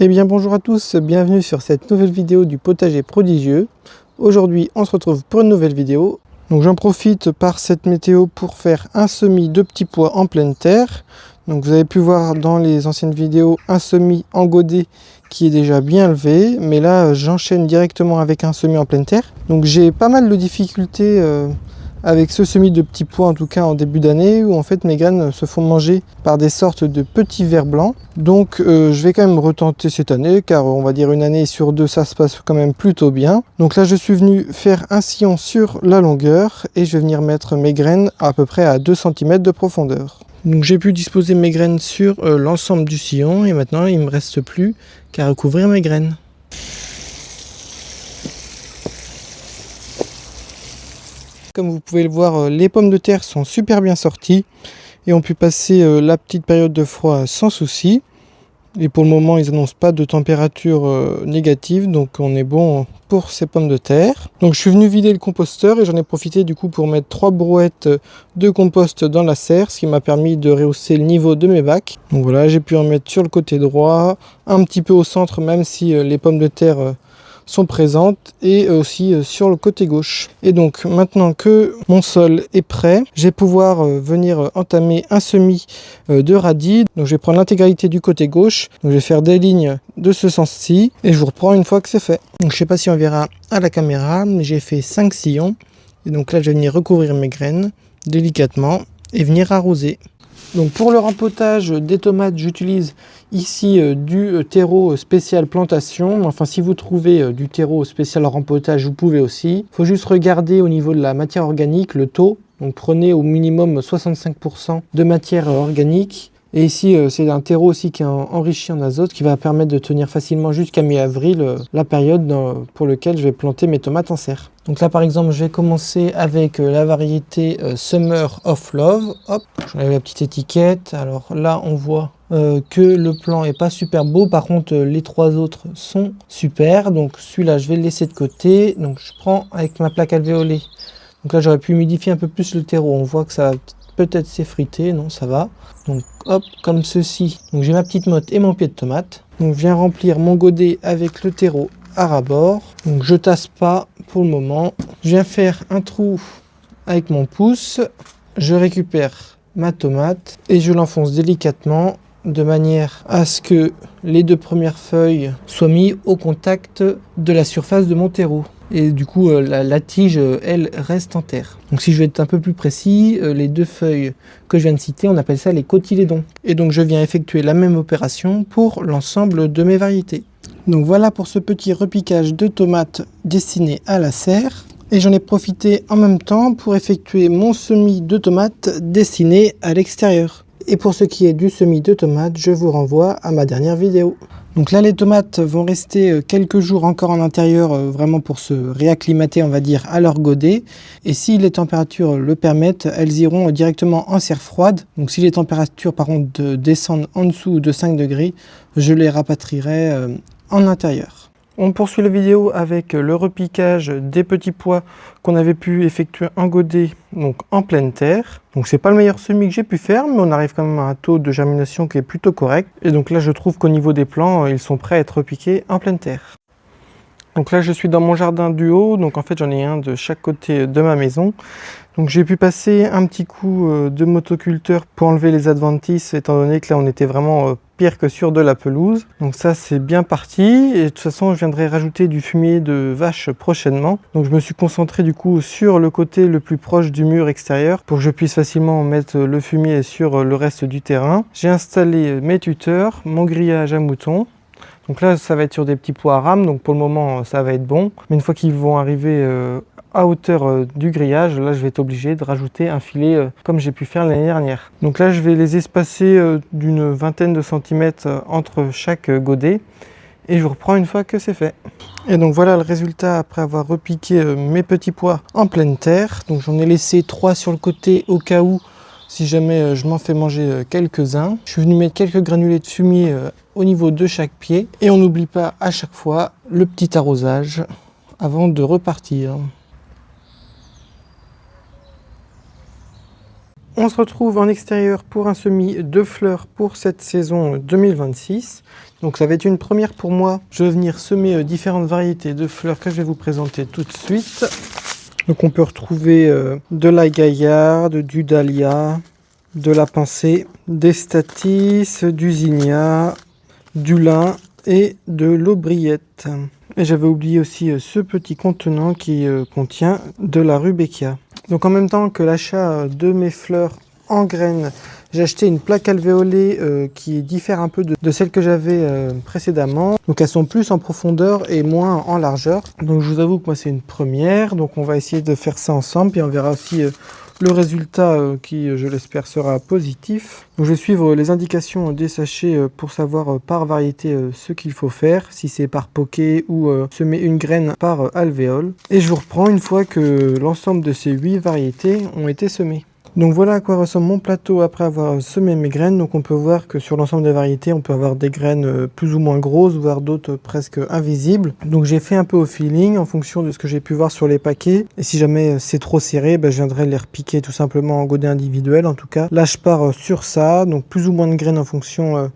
Eh bien bonjour à tous, bienvenue sur cette nouvelle vidéo du potager prodigieux. Aujourd'hui on se retrouve pour une nouvelle vidéo. Donc j'en profite par cette météo pour faire un semis de petits pois en pleine terre. Donc vous avez pu voir dans les anciennes vidéos un semis en godet qui est déjà bien levé. Mais là j'enchaîne directement avec un semis en pleine terre. Donc j'ai pas mal de difficultés avec ce semis de petits pois, en tout cas en début d'année, où en fait mes graines se font manger par des sortes de petits vers blancs. Donc je vais quand même retenter cette année, car on va dire une année sur deux ça se passe quand même plutôt bien. Donc là je suis venu faire un sillon sur la longueur et je vais venir mettre mes graines à peu près à 2 cm de profondeur. Donc j'ai pu disposer mes graines sur l'ensemble du sillon et maintenant il ne me reste plus qu'à recouvrir mes graines. Comme vous pouvez le voir, les pommes de terre sont super bien sorties et ont pu passer la petite période de froid sans souci. Et pour le moment, ils n'annoncent pas de température négative, donc on est bon pour ces pommes de terre. Donc je suis venu vider le composteur et j'en ai profité du coup pour mettre 3 brouettes de compost dans la serre, ce qui m'a permis de rehausser le niveau de mes bacs. Donc voilà, j'ai pu en mettre sur le côté droit, un petit peu au centre, même si les pommes de terre sont présentes, et aussi sur le côté gauche. Et donc maintenant que mon sol est prêt, je vais pouvoir venir entamer un semis de radis. Donc je vais prendre l'intégralité du côté gauche, donc je vais faire des lignes de ce sens-ci et je vous reprends une fois que c'est fait. Donc je sais pas si on verra à la caméra, mais j'ai fait 5 sillons et donc là je vais venir recouvrir mes graines délicatement et venir arroser. Donc pour le rempotage des tomates, j'utilise ici du terreau spécial plantation. Enfin, si vous trouvez du terreau spécial rempotage, vous pouvez aussi. Il faut juste regarder au niveau de la matière organique, le taux. Donc prenez au minimum 65% de matière organique. Et ici, c'est un terreau aussi qui est enrichi en azote qui va permettre de tenir facilement jusqu'à mi-avril la période pour laquelle je vais planter mes tomates en serre. Donc là, par exemple, je vais commencer avec la variété Summer of Love. Hop, j'enlève la petite étiquette. Alors là, on voit que le plan est pas super beau. Par contre, les 3 autres sont super. Donc celui-là, je vais le laisser de côté. Donc je prends avec ma plaque alvéolée. Donc là, j'aurais pu humidifier un peu plus le terreau. On voit que ça va peut-être s'effriter, non, ça va. Donc hop, comme ceci. Donc j'ai ma petite motte et mon pied de tomate. Donc je viens remplir mon godet avec le terreau à ras-bord. Donc je tasse pas pour le moment. Je viens faire un trou avec mon pouce. Je récupère ma tomate et je l'enfonce délicatement de manière à ce que les 2 premières feuilles soient mises au contact de la surface de mon terreau. Et du coup, la tige, elle, reste en terre. Donc si je vais être un peu plus précis, les 2 feuilles que je viens de citer, on appelle ça les cotylédons. Et donc je viens effectuer la même opération pour l'ensemble de mes variétés. Donc voilà pour ce petit repiquage de tomates destiné à la serre. Et j'en ai profité en même temps pour effectuer mon semis de tomates destiné à l'extérieur. Et pour ce qui est du semis de tomates, je vous renvoie à ma dernière vidéo. Donc là, les tomates vont rester quelques jours encore en intérieur, vraiment pour se réacclimater, on va dire, à leur godet. Et si les températures le permettent, elles iront directement en serre froide. Donc si les températures, par contre, descendent en dessous de 5 degrés, je les rapatrierai en intérieur. On poursuit la vidéo avec le repiquage des petits pois qu'on avait pu effectuer en godet, donc en pleine terre. Donc c'est pas le meilleur semis que j'ai pu faire, mais on arrive quand même à un taux de germination qui est plutôt correct. Et donc là je trouve qu'au niveau des plants, ils sont prêts à être repiqués en pleine terre. Donc là je suis dans mon jardin du haut, donc en fait j'en ai un de chaque côté de ma maison. Donc j'ai pu passer un petit coup de motoculteur pour enlever les adventices, étant donné que là on était vraiment pire que sur de la pelouse. Donc ça c'est bien parti, et de toute façon je viendrai rajouter du fumier de vache prochainement. Donc je me suis concentré du coup sur le côté le plus proche du mur extérieur pour que je puisse facilement mettre le fumier sur le reste du terrain. J'ai installé mes tuteurs, mon grillage à moutons. Donc là ça va être sur des petits pois à rame, donc pour le moment ça va être bon. Mais une fois qu'ils vont arriver à hauteur du grillage, là je vais être obligé de rajouter un filet comme j'ai pu faire l'année dernière. Donc là je vais les espacer d'une vingtaine de centimètres entre chaque godet et je vous reprends une fois que c'est fait. Et donc voilà le résultat après avoir repiqué mes petits pois en pleine terre. Donc j'en ai laissé 3 sur le côté au cas où, si jamais je m'en fais manger quelques-uns. Je suis venu mettre quelques granulés de fumier au niveau de chaque pied. Et on n'oublie pas à chaque fois le petit arrosage avant de repartir. On se retrouve en extérieur pour un semis de fleurs pour cette saison 2026. Donc ça va être une première pour moi. Je vais venir semer différentes variétés de fleurs que je vais vous présenter tout de suite. Donc on peut retrouver de la gaillarde, du dahlia, de la pensée, des staties, du zinnia, du lin et de l'aubriette. Et j'avais oublié aussi ce petit contenant qui contient de la rudbeckia. Donc en même temps que l'achat de mes fleurs en graines, j'ai acheté une plaque alvéolée qui diffère un peu de celle que j'avais précédemment. Donc elles sont plus en profondeur et moins en largeur. Donc je vous avoue que moi c'est une première. Donc on va essayer de faire ça ensemble. Puis on verra aussi le résultat qui, je l'espère, sera positif. Donc je vais suivre les indications des sachets pour savoir par variété ce qu'il faut faire. Si c'est par poké ou semer une graine par alvéole. Et je vous reprends une fois que l'ensemble de ces 8 variétés ont été semées. Donc voilà à quoi ressemble mon plateau après avoir semé mes graines. Donc on peut voir que sur l'ensemble des variétés, on peut avoir des graines plus ou moins grosses, voire d'autres presque invisibles. Donc j'ai fait un peu au feeling en fonction de ce que j'ai pu voir sur les paquets. Et si jamais c'est trop serré, je viendrai les repiquer tout simplement en godet individuel. En tout cas, là je pars sur ça, donc plus ou moins de graines en fonction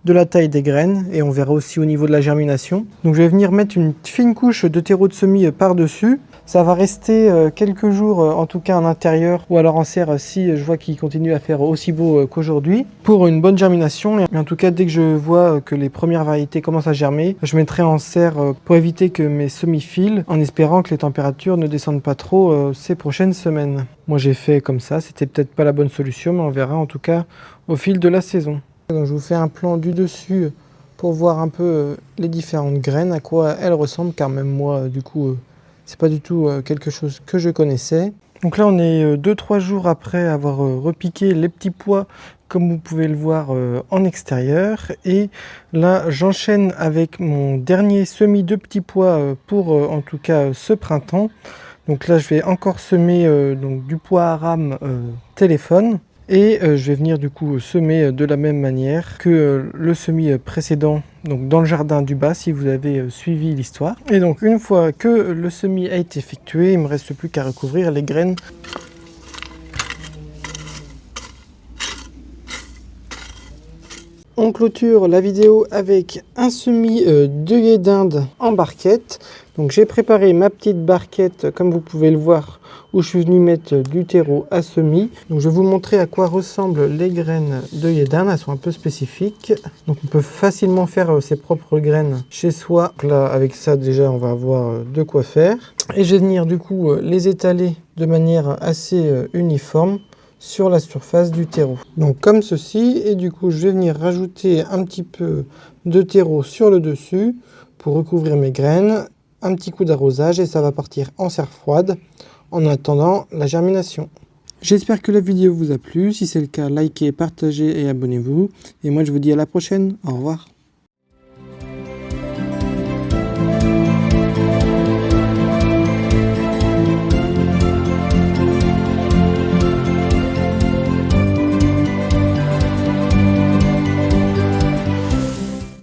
de la taille des graines, et on verra aussi au niveau de la germination. Donc je vais venir mettre une fine couche de terreau de semis par-dessus. Ça va rester quelques jours, en tout cas en intérieur, ou alors en serre si je vois qu'il continue à faire aussi beau qu'aujourd'hui, pour une bonne germination. Et en tout cas, dès que je vois que les premières variétés commencent à germer, je mettrai en serre pour éviter que mes semis filent, en espérant que les températures ne descendent pas trop ces prochaines semaines. Moi j'ai fait comme ça, c'était peut-être pas la bonne solution, mais on verra en tout cas au fil de la saison. Donc je vous fais un plan du dessus pour voir un peu les différentes graines, à quoi elles ressemblent, car même moi du coup c'est pas du tout quelque chose que je connaissais. Donc là on est 2-3 jours après avoir repiqué les petits pois comme vous pouvez le voir en extérieur, et là j'enchaîne avec mon dernier semis de petits pois pour en tout cas ce printemps. Donc là je vais encore semer donc du pois à rame téléphone. Et je vais venir du coup semer de la même manière que le semis précédent, donc dans le jardin du bas si vous avez suivi l'histoire. Et donc une fois que le semis a été effectué, il ne me reste plus qu'à recouvrir les graines. On clôture la vidéo avec un semis d'œillet d'Inde en barquette. Donc j'ai préparé ma petite barquette comme vous pouvez le voir, où je suis venu mettre du terreau à semis. Donc je vais vous montrer à quoi ressemblent les graines d'œillet d'Inde. Elles sont un peu spécifiques. Donc on peut facilement faire ses propres graines chez soi. Donc là avec ça déjà on va avoir de quoi faire. Et je vais venir du coup les étaler de manière assez uniforme sur la surface du terreau. Donc comme ceci, et du coup je vais venir rajouter un petit peu de terreau sur le dessus pour recouvrir mes graines, un petit coup d'arrosage et ça va partir en serre froide en attendant la germination. J'espère que la vidéo vous a plu, si c'est le cas likez, partagez et abonnez-vous, et moi je vous dis à la prochaine, au revoir.